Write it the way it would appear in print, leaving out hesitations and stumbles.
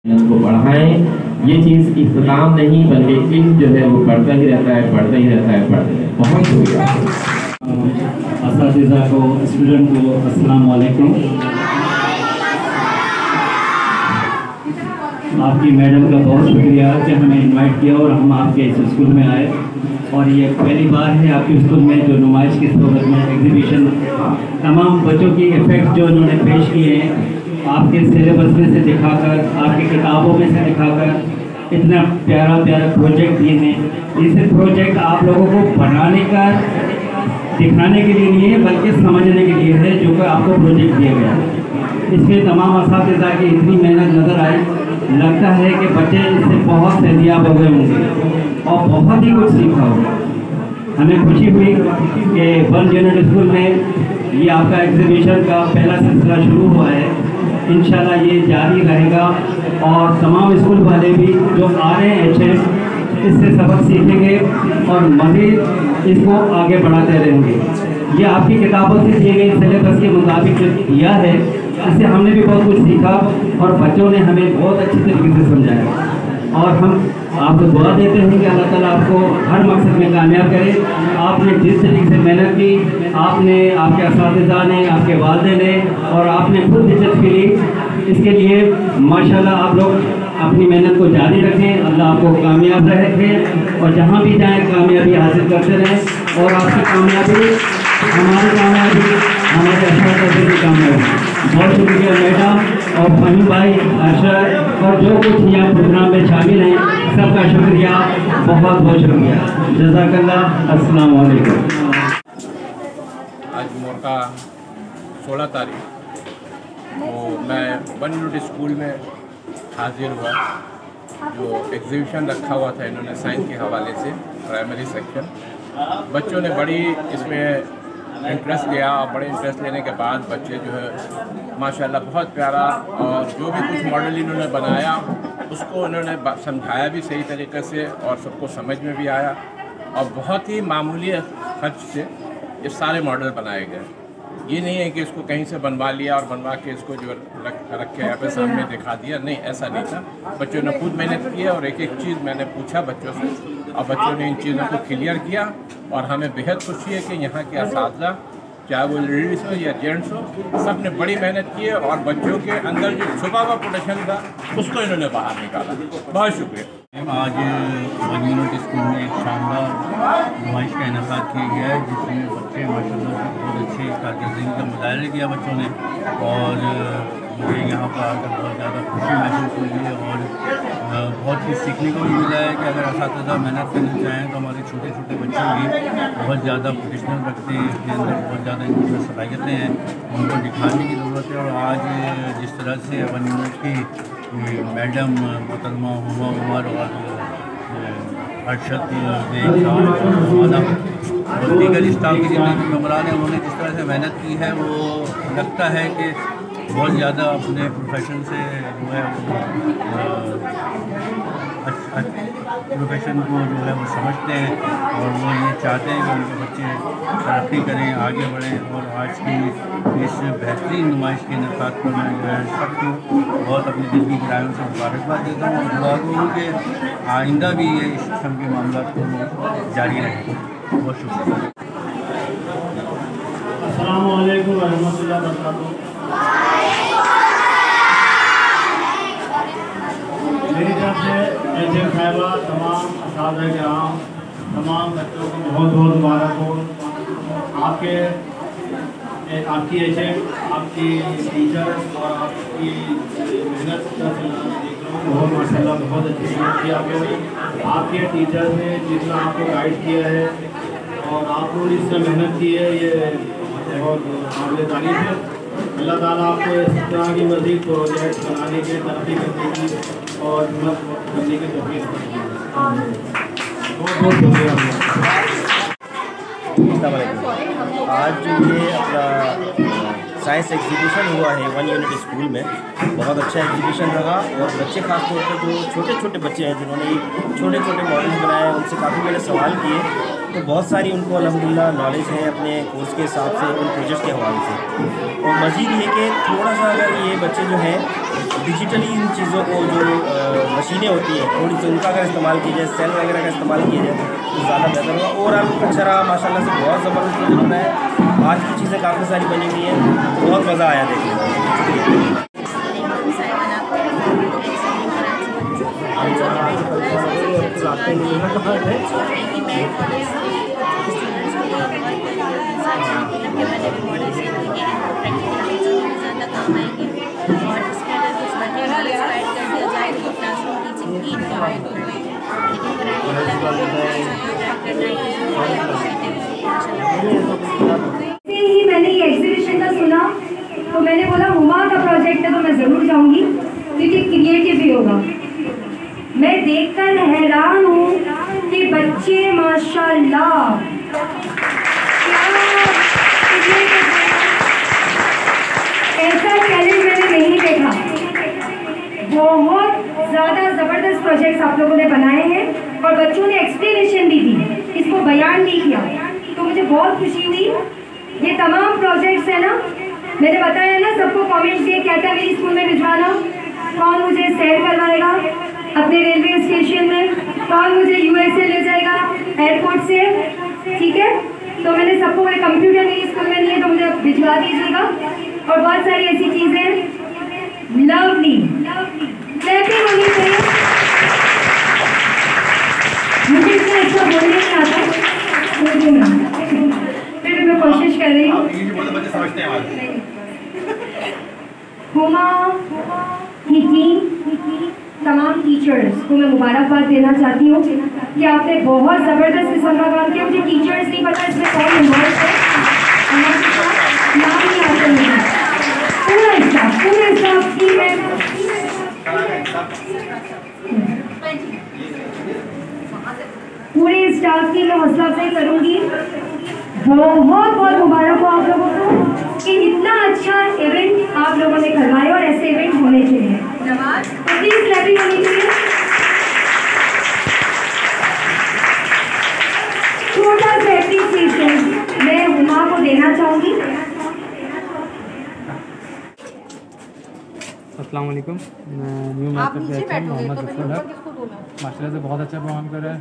को बढ़ाएं। ये चीज़ इख्तिताम नहीं बल्कि इल्म जो है वो बढ़ता ही रहता है, बढ़ता ही रहता है, बढ़ता है। बहुत शुक्रिया। असातिज़ा को, स्टूडेंट को अस्सलाम वालेकुम। आपकी मैडम का बहुत शुक्रिया कि हमें इनवाइट किया और हम आपके इस स्कूल में आए। और ये पहली बार है आपके स्कूल में जो नुमाइश की सूरत में एग्जीबिशन, तमाम बच्चों की इफ़ेक्ट जो उन्होंने पेश किए हैं आपके सिलेबस में से दिखाकर, आपकी किताबों में से दिखाकर, इतना प्यारा प्यारा प्रोजेक्ट दिए हैं। इस प्रोजेक्ट आप लोगों को बनाने का, दिखाने के लिए नहीं है बल्कि समझने के लिए है जो कि आपको प्रोजेक्ट दिया गया है। इसमें तमाम असातिज़ा की इतनी मेहनत नज़र आई, लगता है कि बच्चे इससे बहुत सैलियाब हो गए होंगे और बहुत ही कुछ सीखा होगा। हमें खुशी हुई कि वन यूनिट स्कूल में ये आपका एग्जीबिशन का पहला सिलसिला शुरू हुआ है। इंशाल्लाह ये जारी रहेगा और तमाम स्कूल वाले भी जो आ रहे हैं HM इससे सबक सीखेंगे और मज़ीद इसको आगे बढ़ाते रहेंगे। ये आपकी किताबों से दिए गए सिलेबस के मुताबिक जो दिया है इससे हमने भी बहुत कुछ सीखा और बच्चों ने हमें बहुत अच्छी तरीके से समझाया। और हम आपको दुआ देते हैं कि अल्लाह ताला आपको हर मकसद में कामयाब करे। आपने जिस तरीके से मेहनत की, आपने, आपके असातिज़ा ने, आपके वालिद ने और आपने खुद दिलचस्पी ली, इसके लिए माशाल्लाह आप लोग अपनी मेहनत को जारी रखें। अल्लाह आपको कामयाब रखे और जहाँ भी जाएँ कामयाबी हासिल करते रहें और आपकी कामयाबी हमारी कामयाबी, हमारे असातिज़ा की कामयाबी। बहुत शुक्रिया मैडम और फहीम भाई, अरशद और जो कुछ यहाँ प्रोग्राम में शामिल हैं सबका शुक्रिया, बहुत बहुत शुक्रिया। जज़ाकल्लाह। अस्सलाम वालेकुम। आज मोरका 16 तारीख तो मैं वन यूनिट स्कूल में हाजिर हुआ। जो एग्जीबिशन रखा हुआ था इन्होंने साइंस के हवाले से, प्राइमरी सेक्शन, बच्चों ने बड़ी इसमें इंटरेस्ट लिया और बड़े इंटरेस्ट लेने के बाद बच्चे जो है माशाल्लाह बहुत प्यारा, और जो भी कुछ मॉडल इन्होंने बनाया उसको उन्होंने समझाया भी सही तरीके से और सबको समझ में भी आया और बहुत ही मामूली खर्च से ये सारे मॉडल बनाए गए। ये नहीं है कि इसको कहीं से बनवा लिया और बनवा के इसको जो रख के यहाँ पे सामने दिखा दिया, नहीं, ऐसा नहीं था। बच्चों ने खुद मेहनत की और एक एक चीज़ मैंने पूछा बच्चों से और बच्चों ने इन चीज़ों को क्लियर किया और हमें बेहद खुशी है कि यहाँ के असातिज़ा, चाहे वो लेडीज़ हो या जेंट्स हो, सब ने बड़ी मेहनत की है और बच्चों के अंदर जो छुपा हुआ पोटेंशियल था उसको इन्होंने बाहर निकाला। बहुत शुक्रिया। आज वन यूनिट स्कूल में एक शानदार नुमाइश का इनेकाद किया गया है जिसमें बच्चे माशाल्लाह से बहुत अच्छी कारकर्दगी का मुजाहरा किया बच्चों ने और मुझे यहाँ पर आकर बहुत ज़्यादा खुशी महसूस हुई है और बहुत कुछ सीखने को भी मिला है कि अगर असातिज़ा मेहनत करना चाहें तो हमारे छोटे छोटे बच्चे भी बहुत ज़्यादा प्रोफेशनल रखते हैं, अपने अंदर बहुत ज़्यादा इनकी सलाहियतें हैं, उनको दिखाने की ज़रूरत है। और आज जिस तरह से वन यूनिट की मैडम मोहतरमा हुमा उमर और अरशद और दीगर स्टाफ के जितने भी मेम्बरान हैं उन्होंने जिस तरह से मेहनत की है वो लगता है कि बहुत ज़्यादा अपने प्रोफेशन से जो है प्रोफेशन को जो है वो समझते हैं और वो ये चाहते हैं कि उनके बच्चे तरक्की करें, आगे बढ़ें। और आज की इस बेहतरीन नुमाइश के इनेकाद पर मैं जो है सबको बहुत अपनी दिल की गहराइयों से मुबारकबाद देता हूँ और दुआ करूँ कि आइंदा भी ये इस किस्म के मामला को जारी रहे। बहुत शुक्रिया। अस्सलामु अलैकुम व रहमतुल्लाहि व बरकातुहू। मेरी तरफ से HM साहिबा, तमाम असातिज़ा किराम, तमाम बच्चों को बहुत बहुत मुबारक हो। आपकी HM, आपकी टीचर्स और आपकी मेहनत का बहुत माशाल्लाह बहुत अच्छी मेहनत की आपने। आपके टीचर्स ने जितना आपको गाइड किया है और आप लोगों ने इससे मेहनत की है, ये बहुत काबिल तारीफ़ है। अल्लाह ताला आपको इस तरह की मज़ीद प्रोजेक्ट बनाने के, तरक्की करने की और हिम्मत करने की तौफ़ीक़ दी। बहुत बहुत शुक्रिया। आज ये अपना साइंस एग्जीबिशन हुआ है वन यूनिट स्कूल में, बहुत अच्छा एग्जीबिशन रहा और बच्चे खासतौर पर जो छोटे छोटे बच्चे हैं जिन्होंने छोटे छोटे मॉडल्स बनाए उनसे काफ़ी मैंने सवाल किए तो बहुत सारी उनको अल्हम्दुलिल्लाह नॉलेज है अपने कोर्स के हिसाब से, उन प्रोजेक्ट के हवाले से। और मज़ीद ये कि थोड़ा सा अगर ये बच्चे जो हैं डिजिटली इन चीज़ों को जो मशीनें होती हैं थोड़ी सी उनका अगर इस्तेमाल किया जाए, सेल वगैरह का इस्तेमाल किया जाए तो ज़्यादा बेहतर होगा। ओवरऑल अच्छा रहा माशाल्लाह से, बहुत ज़बरदस्त प्रोजेक्ट बना है। आज की चीज़ें काफ़ी सारी बनी हुई हैं, बहुत मज़ा आया देखने में। ही मैंने ये एग्जीबिशन का सुना तो मैंने बोला हुमा का प्रोजेक्ट है तो मैं ज़रूर जाऊंगी क्योंकि क्रिएटिव भी होगा। मैं देखकर हैरान हूँ कि बच्चे माशाल्लाह ऐसा टैलेंट मैंने नहीं देखा। बहुत ज़्यादा ज़बरदस्त प्रोजेक्ट्स आप लोगों ने बनाए हैं और बच्चों ने एक्सप्लेनेशन भी दी, इसको बयान भी किया, तो मुझे बहुत खुशी हुई। ये तमाम प्रोजेक्ट्स है ना, मैंने बताया ना सबको कमेंट्स दिए क्या क्या मेरी स्कूल में भिजवाना, कौन मुझे सैर करवाएगा अपने रेलवे स्टेशन में, कौन मुझे यूएसए ले जाएगा एयरपोर्ट से, ठीक है। तो मैंने सबको बोले कंप्यूटर मेरी स्कूल में नहीं है तो मुझे भिजवा दीजिएगा। और बहुत सारी ऐसी चीज़ें लवली क्लैपिंग होनी चाहिए। मुझे इतना अच्छा बोलने नहीं आता फिर मैं कोशिश कर रही हूँ। हुमा की टीम, तमाम टीचर्स को मैं मुबारकबाद देना चाहती हूँ कि आपने बहुत ज़बरदस्त किस्म का काम किया। मुझे टीचर्स नहीं पता इसमें कौन इन्वॉल्व है, नाम नहीं आता मुझे। पूरा स्टाफ टीम है, पूरे स्टाफ की मैं हौसला अफजाई करूँगी। बहुत बहुत मुबारक हो आप लोगों को कि इतना अच्छा इवेंट आप लोगों ने करवाया और ऐसे इवेंट होने चाहिए। तो प्लीज क्लैपिंग होनी चाहिए। छोटा सा एप्रिसिएशन मैं हुमा को देना चाहूँगी। अस्सलाम वालेकुम, मैं न्यू मार्केट से मोहम्मद अफसर हक। माशाल्लाह से बहुत अच्छा प्रोग्राम कर रहा है।